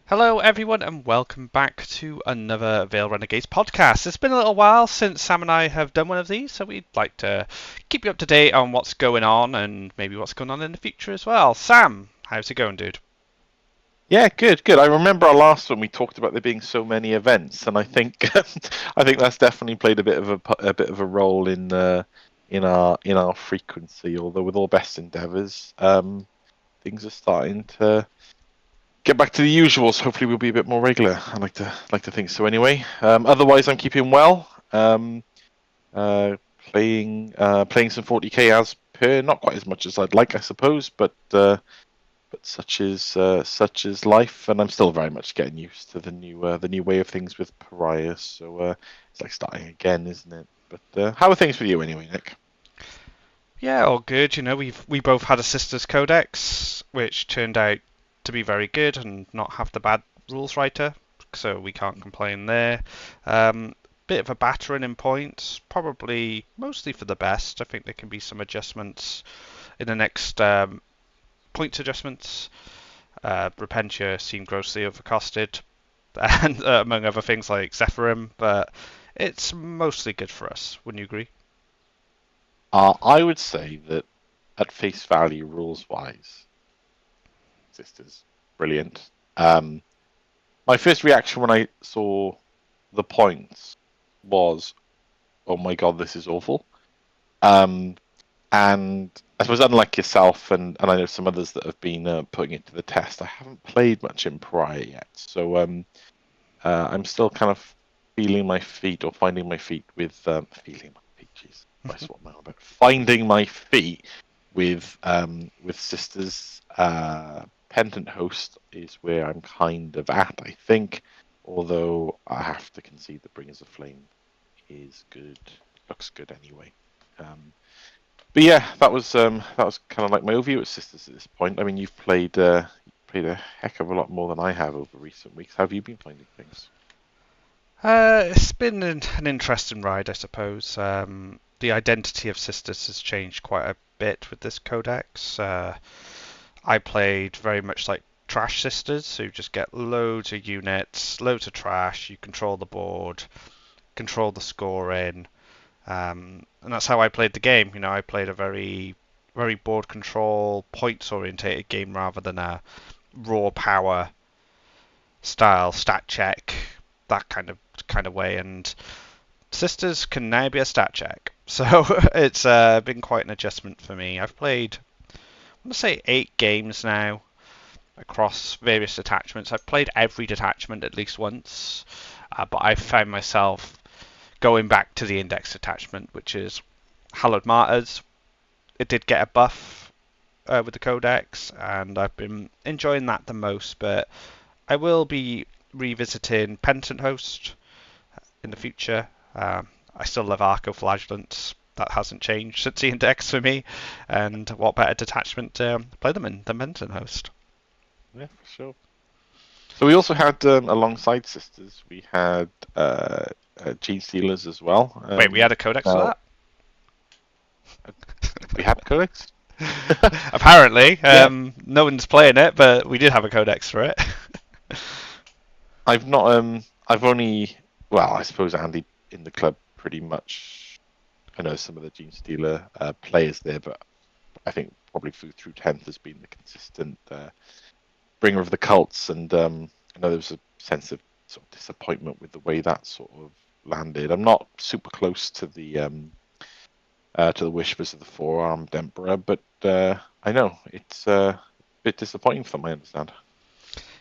Hello, everyone, and welcome back to another Vale Renegades podcast. It's been a little while since Sam and I have done one of these, so we'd like to keep you up to date on what's going on and maybe what's going on in the future as well. Sam, how's it going, dude? Yeah, good, good. I remember our last one we talked about there being so many events, and I think I think that's definitely played a bit of a role in our frequency. Although with all best endeavours, things are starting to get back to the usuals. Hopefully, we'll be a bit more regular. I like to think so anyway. Otherwise, I'm keeping well. Playing some 40k as per, not quite as much as I'd like, I suppose, but such is life, and I'm still very much getting used to the new way of things with Pariah. So it's like starting again, isn't it? But how are things with you anyway, Nick? Yeah, all good. You know, we both had a sisters codex, which turned out to be very good and not have the bad rules writer, so we can't complain there. Bit of a battering in points, probably mostly for the best. I think there can be some adjustments in the next points adjustments. Repentia seemed grossly overcosted, and among other things like Zephyrim, but it's mostly good for us. Wouldn't you agree? I would say that at face value, rules wise, Sisters, brilliant. My first reaction when I saw the points was, "Oh my god, this is awful." Um, And I suppose, unlike yourself, and I know some others that have been putting it to the test, I haven't played much in Pariah yet. So I'm still kind of feeling my feet, or finding my feet with feeling my feet. Jeez, Christ, what am I on about? Finding my feet with Sisters. Pendant Host is where I'm kind of at, I think. Although I have to concede that Bringers of Flame is good, looks good anyway. But yeah, that was kind of like my overview at Sisters at this point. I mean, you've played a heck of a lot more than I have over recent weeks. How have you been finding things? It's been an interesting ride, I suppose. The identity of Sisters has changed quite a bit with this codex. I played very much like Trash Sisters, so you just get loads of units, loads of trash. You control the board, control the scoring, and that's how I played the game. You know, I played a very board control, points orientated game rather than a raw power style stat check, that kind of way. And Sisters can now be a stat check, so it's been quite an adjustment for me. I've played, I want to say, 8 games now across various detachments. I've played every detachment at least once, but I've found myself going back to the index detachment, which is Hallowed Martyrs. It did get a buff with the codex, and I've been enjoying that the most. But I will be revisiting Penitent Host in the future. I still love Arco-Flagellants. That hasn't changed since the index for me. And what better detachment to play them in than Penitent Host? Yeah, for sure. So we also had alongside Sisters, we had Gene Stealers as well. Wait, we had a codex for Now that? we had codex. Apparently, Yeah, no one's playing it, but we did have a codex for it. I've not. I've only. Well, I suppose Andy in the club pretty much. I know some of the Gene Stealer players there, but I think probably through 10th has been the consistent bringer of the cults, and I know there was a sense of sort of disappointment with the way that sort of landed. I'm not super close to the Wishers of the Four-Armed Emperor, but I know it's a bit disappointing for them, I understand.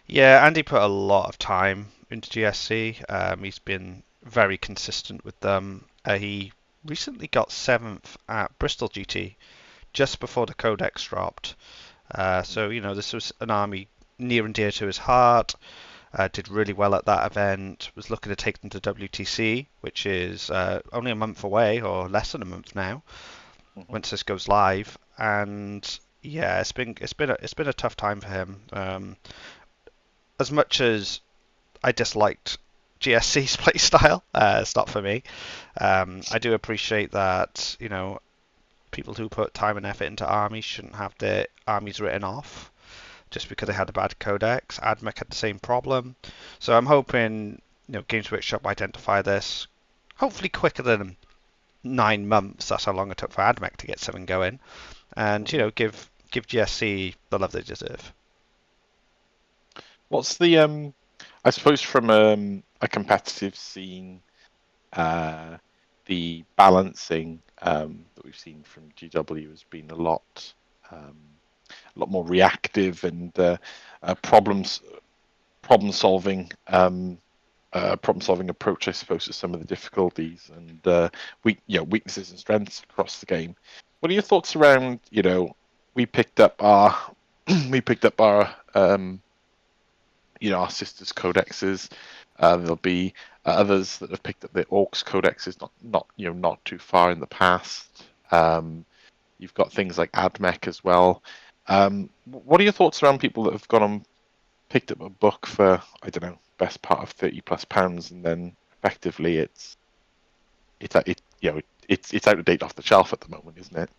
Yeah, Andy put a lot of time into GSC. He's been very consistent with them. He recently got 7th at Bristol GT just before the Codex dropped. So, you know, this was an army near and dear to his heart. Did really well at that event. Was looking to take them to WTC, which is only a month away, or less than a month now, Hmm. once this goes live. And yeah, it's been a tough time for him. As much as I disliked GSC's playstyle, it's not for me. I do appreciate that, you know, people who put time and effort into armies shouldn't have their armies written off. just because they had a bad codex. AdMech had the same problem. So I'm hoping, Games Workshop identify this, hopefully quicker than 9 months. That's how long it took for AdMech to get something going, and give GSC the love they deserve. What's the I suppose from a competitive scene, the balancing that we've seen from GW has been a lot more reactive and problem solving approach, I suppose, to some of the difficulties and weaknesses and strengths across the game. What are your thoughts around? We picked up our we picked up our sisters' codexes. There'll be others that have picked up their orcs codexes, not too far in the past. You've got things like AdMech as well. What are your thoughts around people that have gone and picked up a book for, I don't know, best part of £30+, and then effectively it's out of date off the shelf at the moment, isn't it?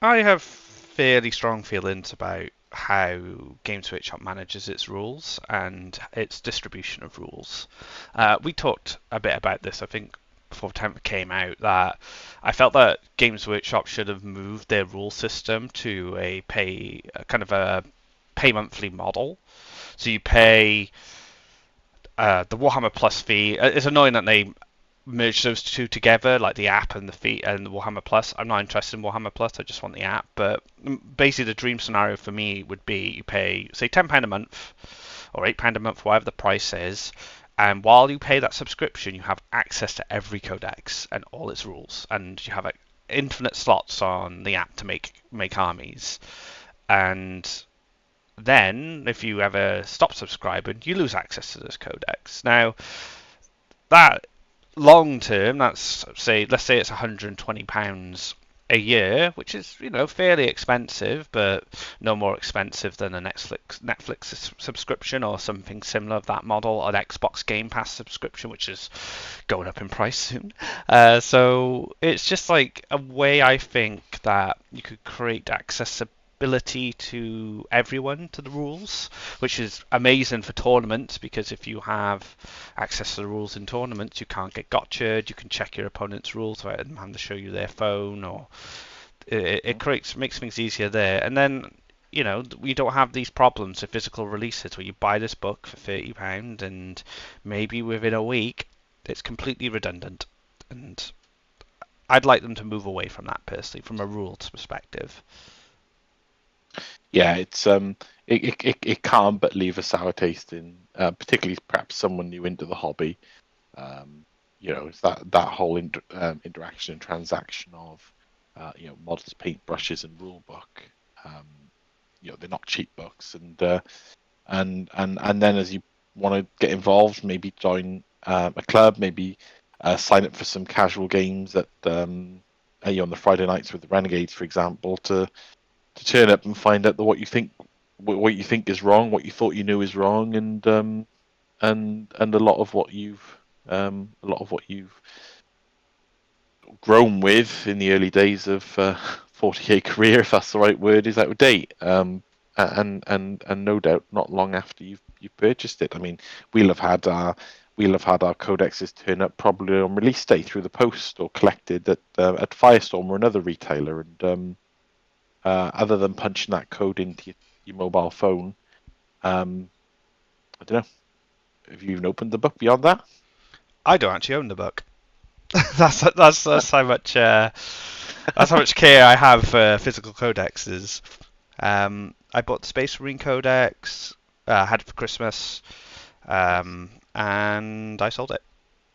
I have fairly strong feelings about how Games Workshop manages its rules and its distribution of rules. We talked a bit about this, I think, before the time it came out, that I felt that Games Workshop should have moved their rule system to a kind of a pay monthly model. So you pay the Warhammer Plus fee. It's annoying that they merge those two together, like the app and the fee and the Warhammer Plus. I'm not interested in Warhammer Plus. I just want the app. But basically, the dream scenario for me would be you pay, say, £10 a month or £8 a month, whatever the price is. And while you pay that subscription, you have access to every codex and all its rules, and you have infinite slots on the app to make armies. And then, if you ever stop subscribing, you lose access to this codex. Now, that long term, let's say it's £120 a year, which is fairly expensive, but no more expensive than a Netflix subscription or something similar of that model, an Xbox Game Pass subscription, which is going up in price soon. So it's just like a way I think that you could create accessibility to everyone to the rules, which is amazing for tournaments, because if you have access to the rules in tournaments, you can't get gotcha'd, you can check your opponent's rules without them having to show you their phone, or it makes things easier there. And then we don't have these problems with physical releases where you buy this book for £30 and maybe within a week it's completely redundant. And I'd like them to move away from that personally, from a rules perspective. Yeah, it can't but leave a sour taste in, particularly perhaps someone new into the hobby. It's that whole interaction and transaction of models, paintbrushes, and rule book. They're not cheap books, and then as you want to get involved, maybe join a club, maybe sign up for some casual games at on the Friday nights with the Renegades, for example, to turn up and find out that what you think is wrong, what you thought you knew is wrong, and a lot of what you've grown with in the early days of 40k career, if that's the right word, is out of date. And no doubt not long after you've purchased it. I mean, we'll have had our codexes turn up probably on release day through the post or collected at Firestorm or another retailer, and other than punching that code into your mobile phone, I don't know. Have you even opened the book beyond that? I don't actually own the book. that's how much care I have for physical codexes. I bought the Space Marine Codex, had it for Christmas, and I sold it.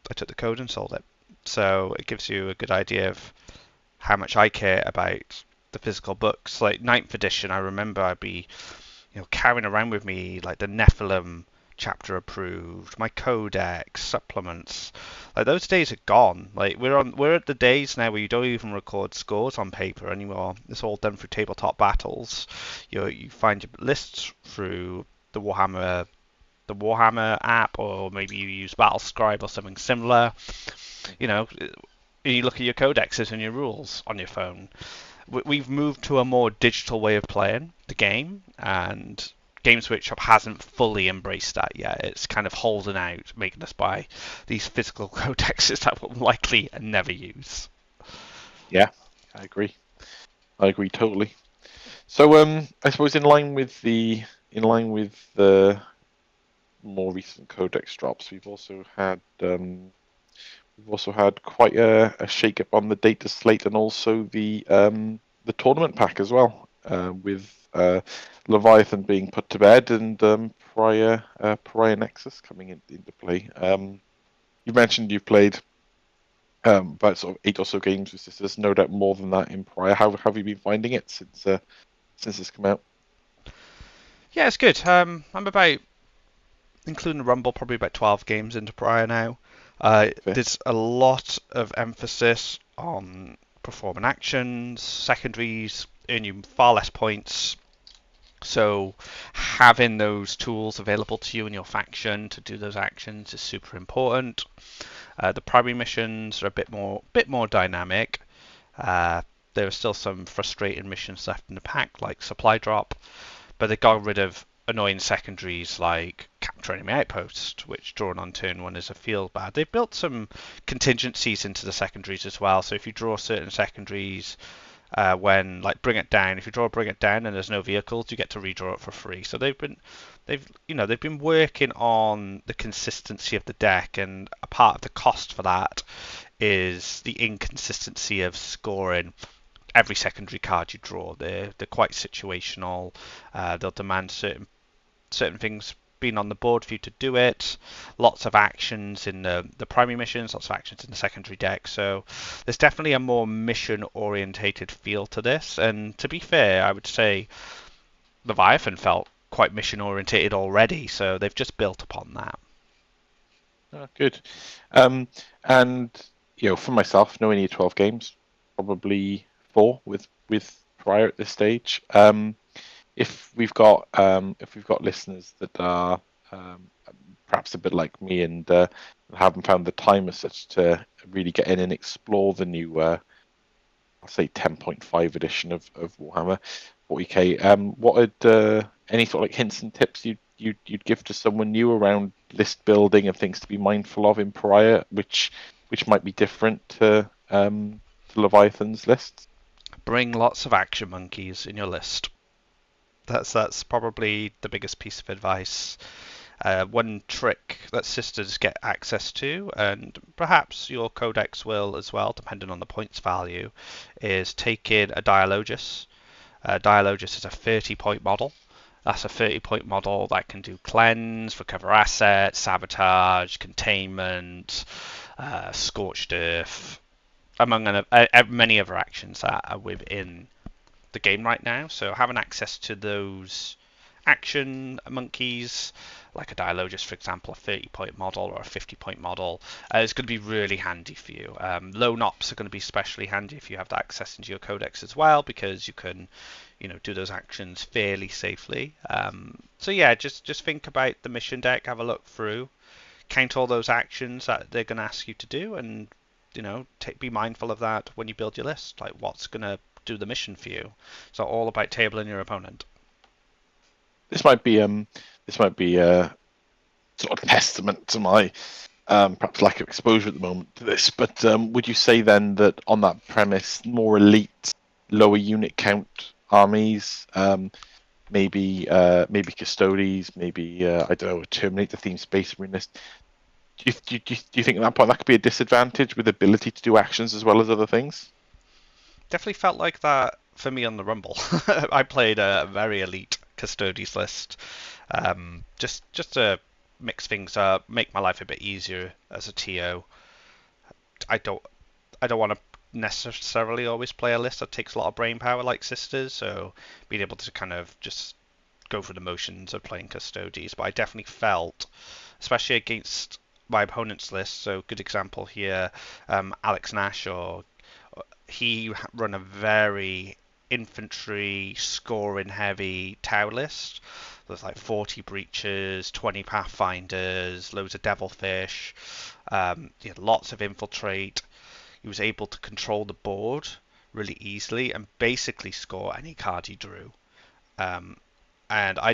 I took the code and sold it. So it gives you a good idea of how much I care about the physical books. Like 9th edition, I remember I'd be carrying around with me like the Nephilim chapter approved, my codex, supplements. Like those days are gone. Like we're at the days now where you don't even record scores on paper anymore. It's all done through tabletop battles. You find your lists through the Warhammer app, or maybe you use Battlescribe or something similar. You look at your codexes and your rules on your phone. we've moved to a more digital way of playing the game, and Games Workshop hasn't fully embraced that yet. It's kind of holding out, making us buy these physical codexes that we'll likely never use. Yeah, I agree. I agree totally. So, I suppose in line with the more recent codex drops, we've also had quite a shake up on the data slate and also the tournament pack as well, with Leviathan being put to bed and Pariah Nexus coming into play. You mentioned you've played about sort of 8 or so games with Sisters, no doubt more than that in Pariah. How have you been finding it since it's come out? Yeah, it's good. I'm about, including the Rumble, probably about 12 games into Pariah now. Fair. There's a lot of emphasis on performing actions, secondaries, earn you far less points. So having those tools available to you in your faction to do those actions is super important. The primary missions are a bit more dynamic. Uh, there are still some frustrating missions left in the pack, like supply drop, but they got rid of annoying secondaries like capture enemy outpost, which drawn on turn one is a field bad. They've built some contingencies into the secondaries as well. So if you draw certain secondaries, when like bring it down, if you draw bring it down and there's no vehicles, you get to redraw it for free. So they've been working on the consistency of the deck, and a part of the cost for that is the inconsistency of scoring every secondary card you draw. They're quite situational. They'll demand certain things being on the board for you to do it. Lots of actions in the primary missions, lots of actions in the secondary deck. So there's definitely a more mission orientated feel to this. And to be fair, I would say Leviathan felt quite mission orientated already. So they've just built upon that. Oh, good. Um, and for myself, no only 12 games, probably 4 with Prior at this stage. If we've got listeners that are perhaps a bit like me and haven't found the time as such to really get in and explore the new, I'll say 10.5 edition of Warhammer 40k. What would any sort of like hints and tips you'd give to someone new around list building and things to be mindful of in Pariah, which might be different to Leviathan's lists? Bring lots of action monkeys in your list. That's probably the biggest piece of advice. One trick that sisters get access to, and perhaps your codex will as well, depending on the points value, is taking a Dialogus. Dialogus is a 30-point model. That's a 30-point model that can do cleanse, recover assets, sabotage, containment, scorched earth, among many other actions that are within the game right now. So having access to those action monkeys, like a Dialogus, for example, a 30-point model or a 50-point model, is going to be really handy for you. Lone ops are going to be especially handy if you have that access into your codex as well, because you can, do those actions fairly safely. So yeah, just think about the mission deck, have a look through, count all those actions that they're going to ask you to do, and be mindful of that when you build your list. Like what's going to do the mission for you. So all about tabling your opponent. This might be sort of testament to my perhaps lack of exposure at the moment to this. But would you say then that on that premise, more elite, lower unit count armies, maybe Custodes, maybe I don't know, Terminate the theme Space Marine list? Do you think at that point that could be a disadvantage with ability to do actions as well as other things? Definitely felt like that for me on the Rumble. I played a very elite Custodes list, just to mix things up, make my life a bit easier as a TO. I don't I don't want to necessarily always play a list that takes a lot of brain power like Sisters, so being able to kind of just go through the motions of playing Custodes. But I definitely felt, especially against my opponent's list, so good example here, Alex Nash, or he run a very infantry scoring heavy Tau list. There's like 40 breaches, 20 pathfinders, loads of devilfish, lots of infiltrate. He was able to control the board really easily and basically score any card you drew. Um, and I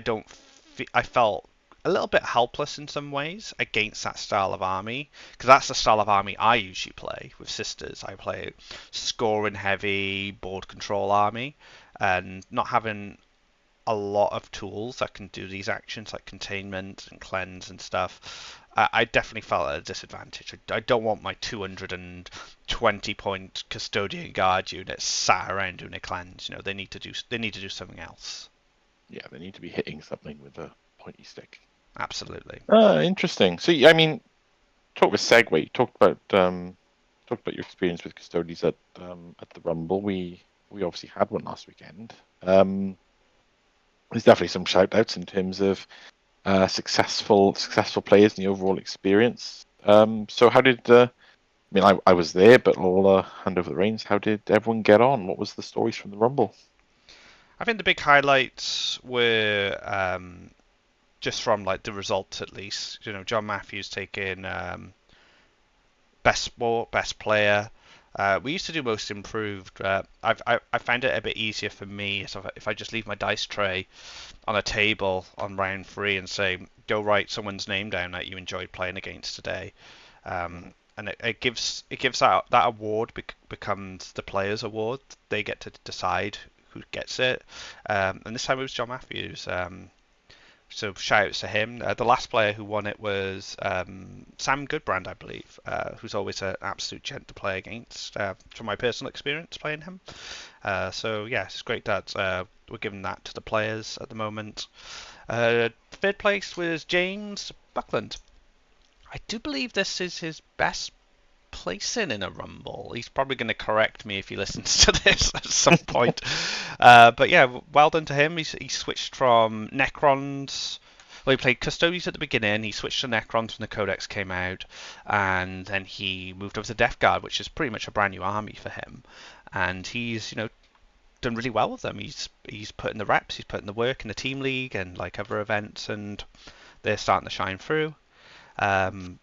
felt a little bit helpless in some ways against that style of army, because that's the style of army I usually play with sisters. I play scoring heavy board control army, and not having a lot of tools that can do these actions like containment and cleanse and stuff. I definitely felt at a disadvantage. I don't want my 220 point custodian guard units sat around doing a cleanse. They need to do something else. Yeah, they need to be hitting something with a pointy stick. Absolutely. Interesting. So, I mean, talk with segue. Talked about your experience with custodians at the Rumble. We obviously had one last weekend. There's definitely some shout outs in terms of successful players and the overall experience. So how did I mean, I was there, but I'll hand over the reins. How did everyone get on? What was the stories from the Rumble? I think the big highlights were just from like the results at least. John Matthews taking best sport, best player. We used to do most improved. I find it a bit easier for me if I just leave my dice tray on a table on round 3 and say, go write someone's name down that you enjoyed playing against today. And it gives that award becomes the players' award. They get to decide who gets it. And this time it was John Matthews. So shout outs to him. The last player who won it was Sam Goodbrand, I believe, who's always an absolute gent to play against, from my personal experience playing him. So yeah, it's great that we're giving that to the players at the moment. Third place was James Buckland. I do believe this is his best placing in a Rumble. He's probably going to correct me if he listens to this at some point. But yeah, well done to him. He switched from Necrons. Well, he played Custodians at the beginning. He switched to Necrons when the Codex came out, and then he moved over to Death Guard, which is pretty much a brand new army for him. And he's done really well with them. He's put in the reps, he's put in the work in the team league and like other events, and they're starting to shine through. An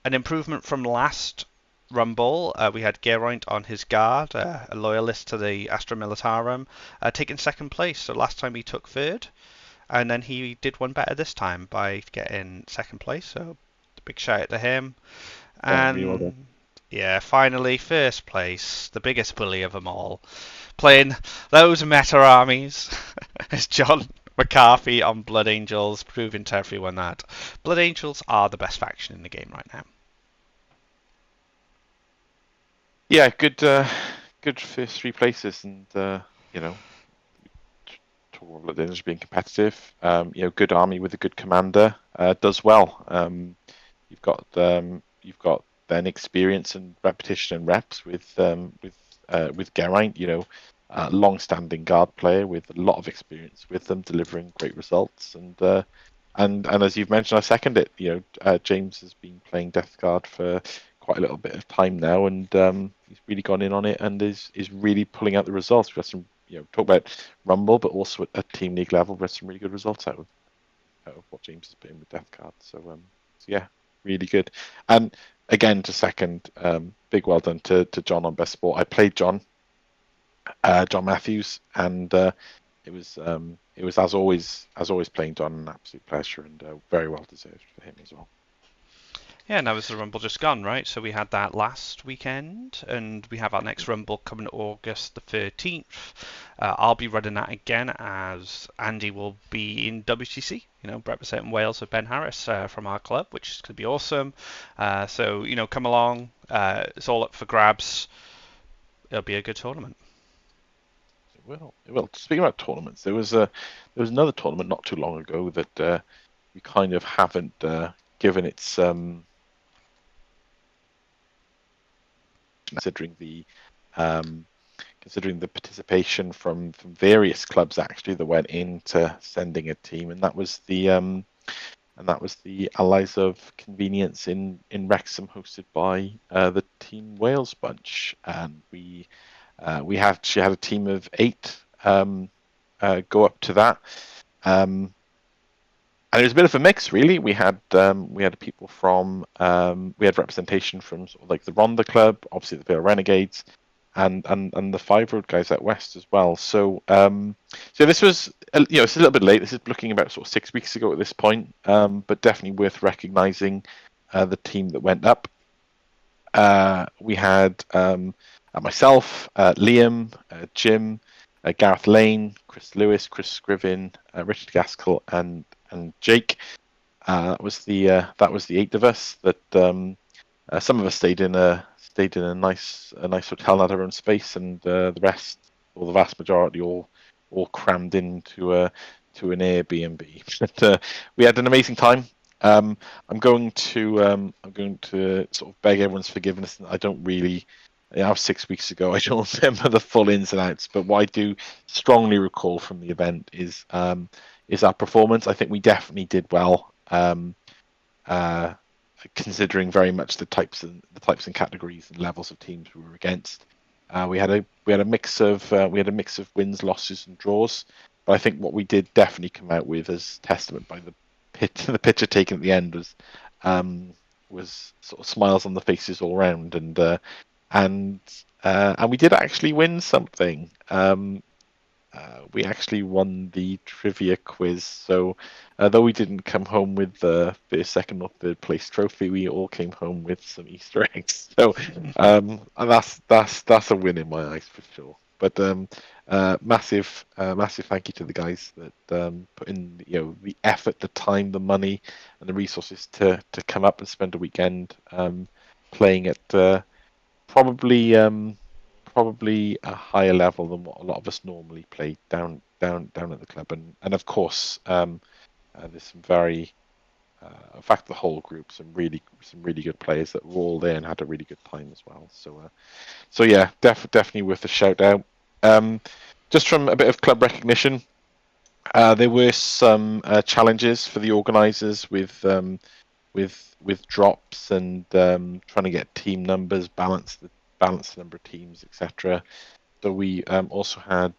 improvement from last Rumble, we had Geraint on his guard, a loyalist to the Astra Militarum, taking second place. So last time he took third, and then he did one better this time by getting second place. So big shout out to him. And yeah, finally first place, the biggest bully of them all, playing those meta armies, is John McCarthy on Blood Angels, proving to everyone that Blood Angels are the best faction in the game right now. Yeah, good first 3 places, and talk about Blood Angels being competitive. Good army with a good commander does well. You've got then experience and repetition and reps with Geraint. Long-standing guard player with a lot of experience with them, delivering great results. And as you've mentioned, I second it. James has been playing Death Guard for quite a little bit of time now, and he's really gone in on it and is really pulling out the results. We've got some, talk about Rumble, but also at team league level, we've had some really good results out of what James has put in with Death Guard. So yeah, really good. And again, to second, big well done to John on Best Sport. I played John Matthews, and it was as always playing John an absolute pleasure, and very well deserved for him as well. Yeah, now is the Rumble just gone, right? So we had that last weekend, and we have our next Rumble coming August the 13th. I'll be running that again, as Andy will be in WTC, representing Wales with Ben Harris from our club, which is going to be awesome. So, come along. It's all up for grabs. It'll be a good tournament. It will. Speaking about tournaments, there was another tournament not too long ago that we kind of haven't given its considering the participation from various clubs actually that went into sending a team, and that was the Allies of Convenience in Wrexham, hosted by the Team Wales bunch, and we actually had a team of 8 go up to that. And it was a bit of a mix, really. We had people from we had representation from sort of like the Ronda Club, obviously the Vale Renegades, and the 5 Road guys out west as well. So so this was it's a little bit late. This is looking about sort of 6 weeks ago at this point, but definitely worth recognising the team that went up. We had myself, Liam, Jim, Gareth Lane, Chris Lewis, Chris Scriven, Richard Gaskell, and Jake. That was the 8 of us. That some of us stayed in a nice hotel and had our own space, and the rest, or the vast majority, all crammed into to an Airbnb. But we had an amazing time. I'm going to sort of beg everyone's forgiveness. I don't really. That was 6 weeks ago. I don't remember the full ins and outs, but what I do strongly recall from the event is our performance. I think we definitely did well. Considering very much the types and categories and levels of teams we were against. We had a mix of wins, losses, and draws. But I think what we did definitely come out with, as testament by the picture taken at the end, was sort of smiles on the faces all around, and we did actually win something. We actually won the trivia quiz. So, though we didn't come home with the first, second, or third place trophy, we all came home with some Easter eggs. So, and that's a win in my eyes for sure. But massive thank you to the guys that put in the effort, the time, the money, and the resources to come up and spend a weekend playing at probably a higher level than what a lot of us normally play down at the club, and of course there's some very in fact the whole group, some really good players that were all there and had a really good time as well. So yeah, definitely worth a shout out. Just from a bit of club recognition, there were some challenges for the organisers with drops and trying to get team numbers, balance the number of teams, etc. So we also had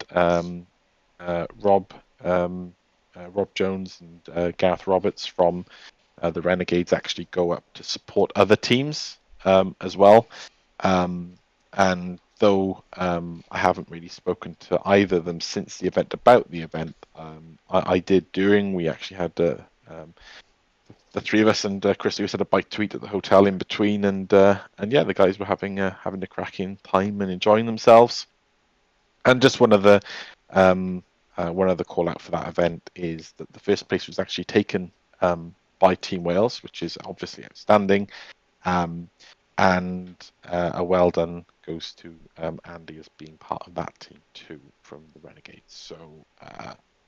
Rob Jones and Gareth Roberts from the Renegades actually go up to support other teams as well. And though I haven't really spoken to either of them since the event about the event, I did during. We actually had the 3 of us, and Chris Lewis had a bite to eat at the hotel in between, and yeah, the guys were having a cracking time and enjoying themselves. And just one other call out for that event is that the first place was actually taken by Team Wales, which is obviously outstanding. And a well done goes to Andy as being part of that team too from the Renegades.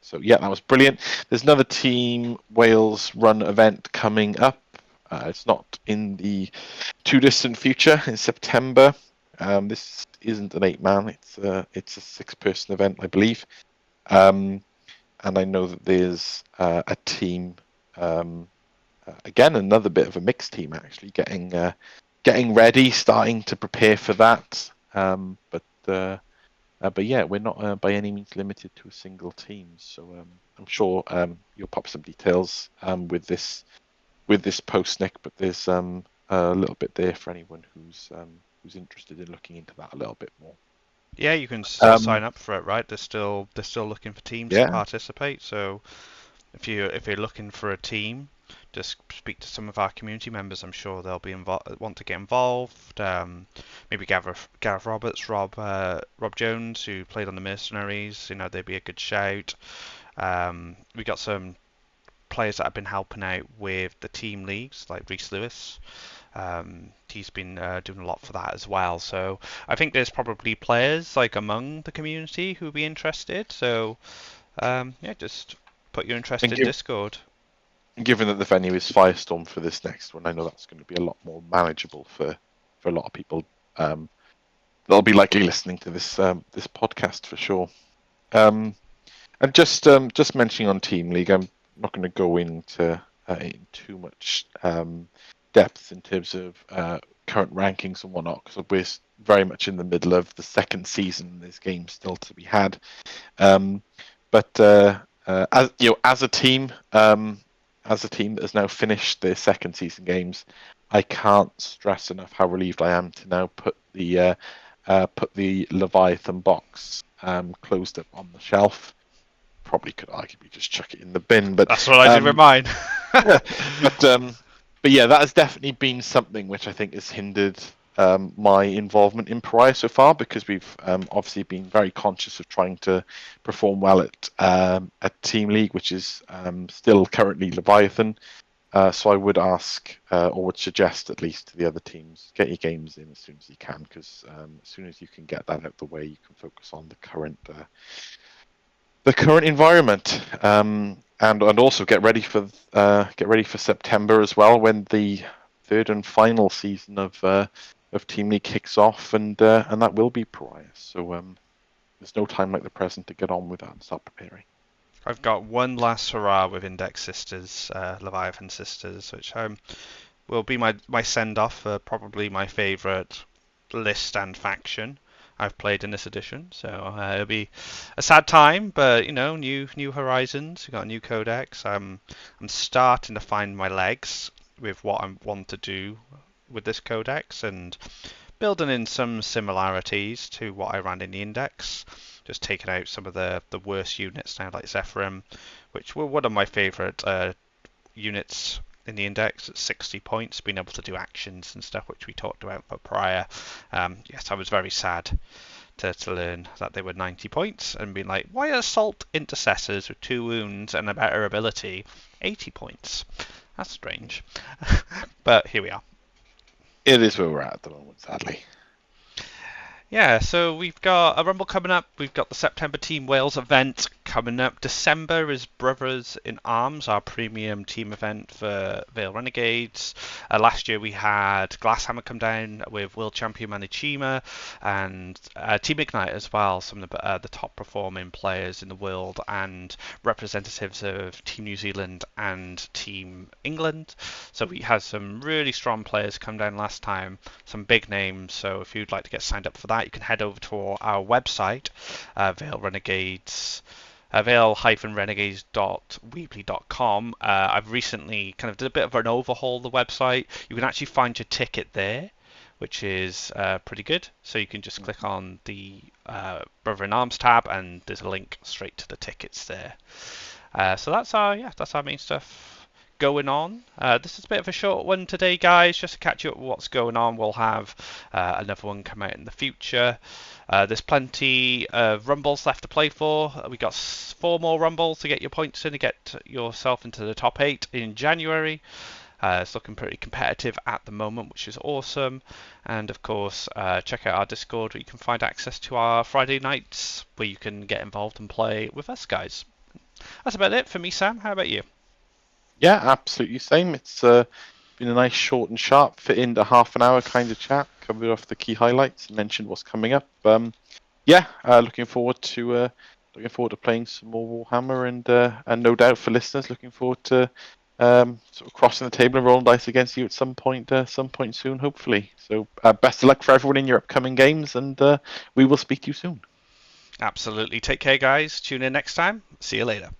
So yeah, that was brilliant. There's another Team Wales run event coming up. It's not in the too distant future in September. This isn't an 8-man. It's a 6-person event, I believe. And I know that there's a team. Again, another bit of a mixed team actually getting ready, starting to prepare for that. But yeah, we're not by any means limited to a single team. So I'm sure you'll pop some details with this post, Nick. But there's a little bit there for anyone who's interested in looking into that a little bit more. Yeah, you can still sign up for it, right? They're still looking for teams to participate. So if you're looking for a team, just speak to some of our community members. I'm sure they'll be want to get involved. Maybe Gareth Roberts, Rob Jones, who played on the Mercenaries. They'd be a good shout. We got some players that have been helping out with the team leagues, like Reese Lewis. He's been doing a lot for that as well. So I think there's probably players like among the community who'd be interested. So yeah, just put your interest in Discord. Given that the venue is Firestorm for this next one, I know that's going to be a lot more manageable for a lot of people. They'll be likely listening to this podcast for sure. And just mentioning on Team League, I'm not going to go into in too much depth in terms of current rankings and whatnot, because we're very much in the middle of the second season. There's games still to be had. But as a team that has now finished their second season games, I can't stress enough how relieved I am to now put the put the Leviathan box closed up on the shelf. Probably could arguably just chuck it in the bin, but That's what I did with mine. yeah, but yeah, that has definitely been something which I think has hindered my involvement in Pariah so far, because we've obviously been very conscious of trying to perform well at Team League, which is still currently Leviathan. So I would ask, or would suggest at least to the other teams, get your games in as soon as you can, because as soon as you can get that out of the way, you can focus on the current environment, and also get ready for September as well, when the third and final season of Team League kicks off, and that will be Pariah. So there's no time like the present to get on with that and start preparing. I've got one last hurrah with Index Sisters, Leviathan Sisters, which will be my send off for probably my favourite list and faction I've played in this edition. So it'll be a sad time, but new horizons. We've got a new codex. I'm starting to find my legs with what I want to do with this codex, and building in some similarities to what I ran in the Index. Just taking out some of the worst units now, like Zephyrim, which were one of my favourite units in the Index at 60 points, being able to do actions and stuff, which we talked about for prior. Yes, I was very sad to learn that they were 90 points, and being like, why are Assault Intercessors with 2 wounds and a better ability 80 points? That's strange. But here we are. It is where we're at the moment, sadly. Yeah, so we've got a Rumble coming up. We've got the September Team Wales event coming up. December is Brothers in Arms, our premium team event for Vale Renegades. Last year we had Glasshammer come down with World Champion Manichima and Team Ignite as well, some of the top performing players in the world and representatives of Team New Zealand and Team England. So we had some really strong players come down last time, some big names. So if you'd like to get signed up for that, you can head over to our website, Vale Renegades, vale-renegades.weebly.com. I've recently kind of did a bit of an overhaul of the website. You can actually find your ticket there, which is pretty good. So you can just click on the Brother in Arms tab, and there's a link straight to the tickets there. So that's our main stuff going on. This is a bit of a short one today, guys, just to catch you up with what's going on. We'll have another one come out in the future. There's plenty of Rumbles left to play for. We got 4 more Rumbles to get your points in to get yourself into the top 8 in January. It's looking pretty competitive at the moment, which is awesome. And of course, check out our Discord, where you can find access to our Friday nights, where you can get involved and play with us, guys. That's about it for me, Sam. How about you? Yeah, absolutely same. It's been a nice, short and sharp, fit into half an hour kind of chat. Covered off the key highlights, mentioned what's coming up. Looking forward to playing some more Warhammer, and no doubt for listeners, looking forward to sort of crossing the table and rolling dice against you at some point soon, hopefully. So best of luck for everyone in your upcoming games, and we will speak to you soon. Absolutely. Take care, guys. Tune in next time. See you later.